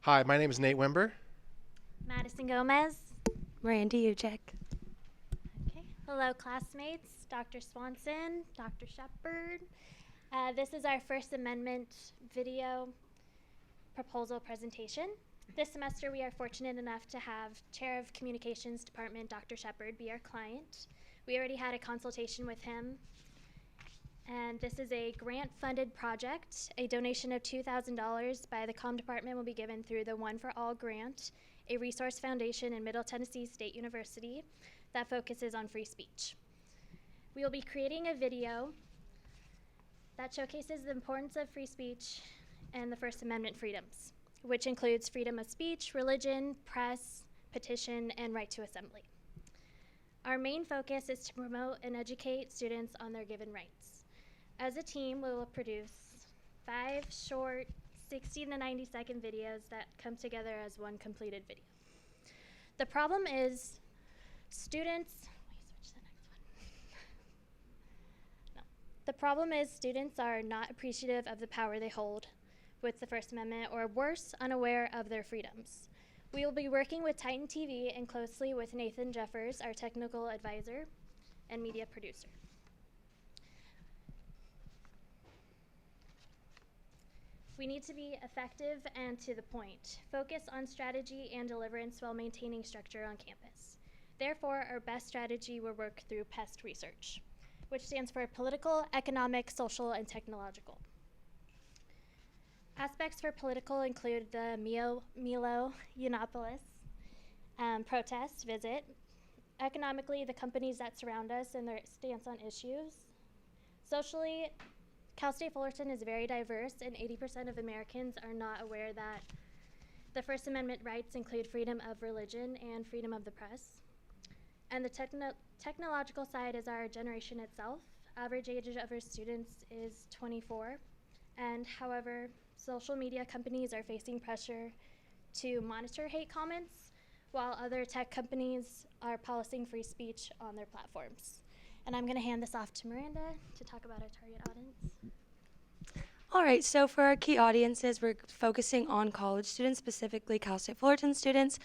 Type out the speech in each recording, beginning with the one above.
Hi, my name is Nate Wimber. Madison Gomez. Randy Ujek. Okay. Hello, classmates. Dr. Swanson, Dr. Shepard. This is our First Amendment video proposal presentation. This semester, we are fortunate enough to have Chair of Communications Department, Dr. Shepard, be our client. We already had a consultation with him. And this is a grant-funded project. A donation of $2,000 by the Comm Department will be given through the One for All grant, a resource foundation in Middle Tennessee State University that focuses on free speech. We will be creating a video that showcases the importance of free speech and the First Amendment freedoms, which includes freedom of speech, religion, press, petition, and right to assembly. Our main focus is to promote and educate students on their given rights. As a team, we will produce 5 short 60 to 90 second videos that come together as one completed video. The problem is students are not appreciative of the power they hold with the First Amendment, or worse, unaware of their freedoms. We will be working with Titan TV and closely with Nathan Jeffers, our technical advisor and media producer. We need to be effective and to the point. Focus on strategy and deliverance while maintaining structure on campus. Therefore, our best strategy will work through PEST research, which stands for political, economic, social, and technological. Aspects for political include the Milo Yiannopoulos protest visit. Economically, the companies that surround us and their stance on issues. Socially, Cal State Fullerton is very diverse, and 80% of Americans are not aware that the First Amendment rights include freedom of religion and freedom of the press. And the technological side is our generation itself. Average age of our students is 24. And however, social media companies are facing pressure to monitor hate comments, while other tech companies are policing free speech on their platforms. And I'm going to hand this off to Miranda to talk about our target audience. All right, so for our key audiences, we're focusing on college students, specifically Cal State Fullerton students.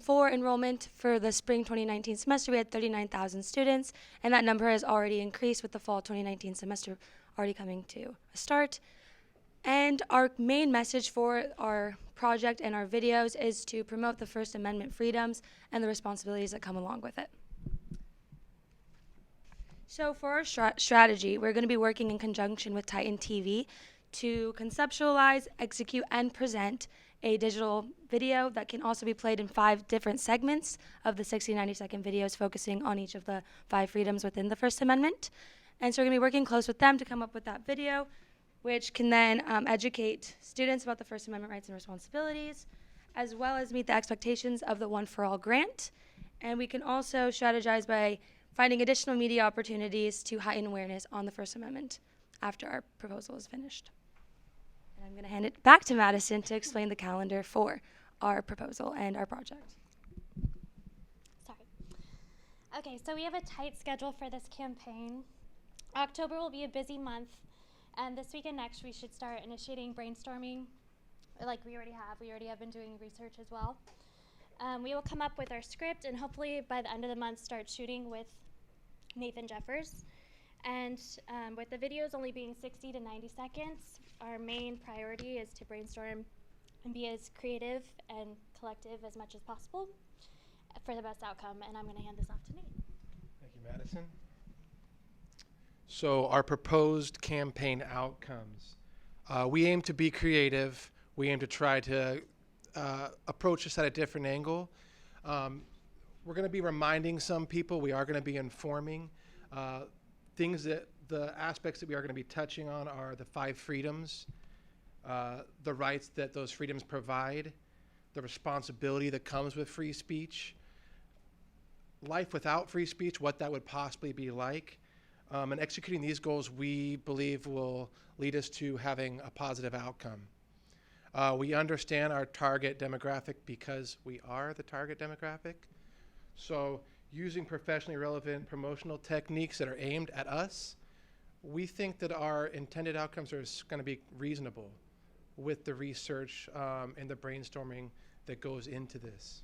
For enrollment for the spring 2019 semester, we had 39,000 students, and that number has already increased with the fall 2019 semester already coming to a start. And our main message for our project and our videos is to promote the First Amendment freedoms and the responsibilities that come along with it. So for our strategy, we're going to be working in conjunction with Titan TV to conceptualize, execute, and present a digital video that can also be played in 5 different segments of the 60 to 90 second videos focusing on each of the 5 freedoms within the First Amendment. And so we're going to be working close with them to come up with that video, which can then educate students about the First Amendment rights and responsibilities, as well as meet the expectations of the One for All grant. And we can also strategize by finding additional media opportunities to heighten awareness on the First Amendment after our proposal is finished. And I'm going to hand it back to Madison to explain the calendar for our proposal and our project. Sorry. Okay, so we have a tight schedule for this campaign. October will be a busy month, and this week and next we should start initiating brainstorming like we already have. We already have been doing research as well. We will come up with our script and hopefully by the end of the month start shooting with Nathan Jeffers. And with the videos only being 60 to 90 seconds, our main priority is to brainstorm and be as creative and collective as much as possible for the best outcome. And I'm going to hand this off to Nate. Thank you, Madison. So our proposed campaign outcomes. We aim to be creative. We aim to try to approach this at a different angle. We're going to be reminding some people. We are going to be informing. Things that the aspects that we are going to be touching on are the 5 freedoms, the rights that those freedoms provide, the responsibility that comes with free speech, life without free speech, what that would possibly be like. And executing these goals, we believe, will lead us to having a positive outcome. We understand our target demographic because we are the target demographic. So using professionally relevant promotional techniques that are aimed at us, we think that our intended outcomes are going to be reasonable. with the research and the brainstorming that goes into this.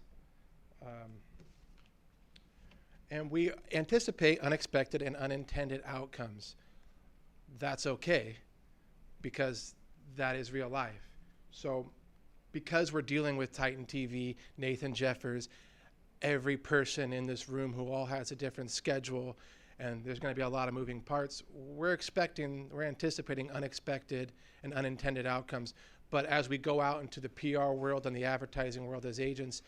And we anticipate unexpected and unintended outcomes. That's okay, because that is real life. So because we're dealing with Titan TV, Nathan Jeffers, every person in this room who all has a different schedule, and there's going to be a lot of moving parts, we're anticipating unexpected and unintended outcomes. But as we go out into the PR world and the advertising world as agents,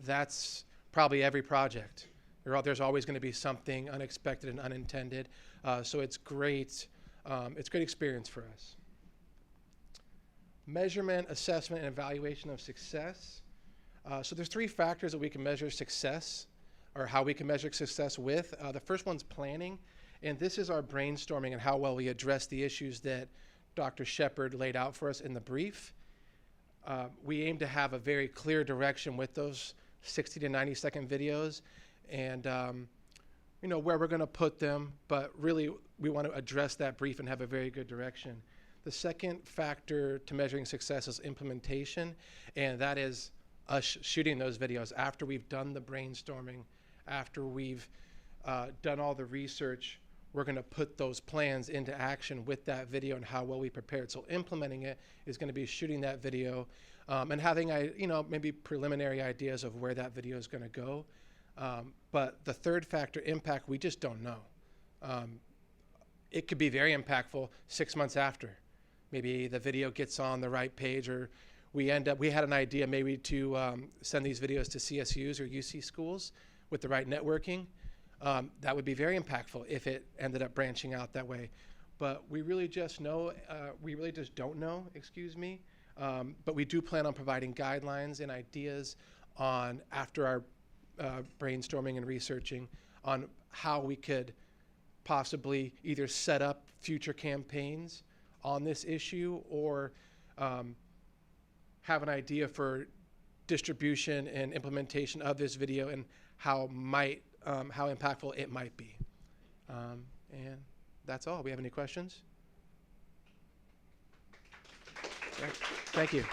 that's probably every project. There's always going to be something unexpected and unintended. So it's great. It's a great experience for us. Measurement, assessment, and evaluation of success. So there's 3 factors that we can measure success, or how we can measure success with. The first one's planning, and this is our brainstorming and how well we address the issues that Dr. Shepard laid out for us in the brief. We aim to have a very clear direction with those 60 to 90 second videos, and where we're going to put them, but really we want to address that brief and have a very good direction. The second factor to measuring success is implementation, and that is us shooting those videos after we've done the brainstorming, after we've done all the research. We're going to put those plans into action with that video and how well we prepared. So implementing it is going to be shooting that video and having maybe preliminary ideas of where that video is going to go. But the third factor, impact, we just don't know. It could be very impactful 6 months after. Maybe the video gets on the right page, or we had an idea maybe to send these videos to CSUs or UC schools with the right networking. That would be very impactful if it ended up branching out that way. But we really just don't know, but we do plan on providing guidelines and ideas after our brainstorming and researching on how we could possibly either set up future campaigns on this issue, or have an idea for distribution and implementation of this video and how impactful it might be. And that's all. We have any questions? Thank you.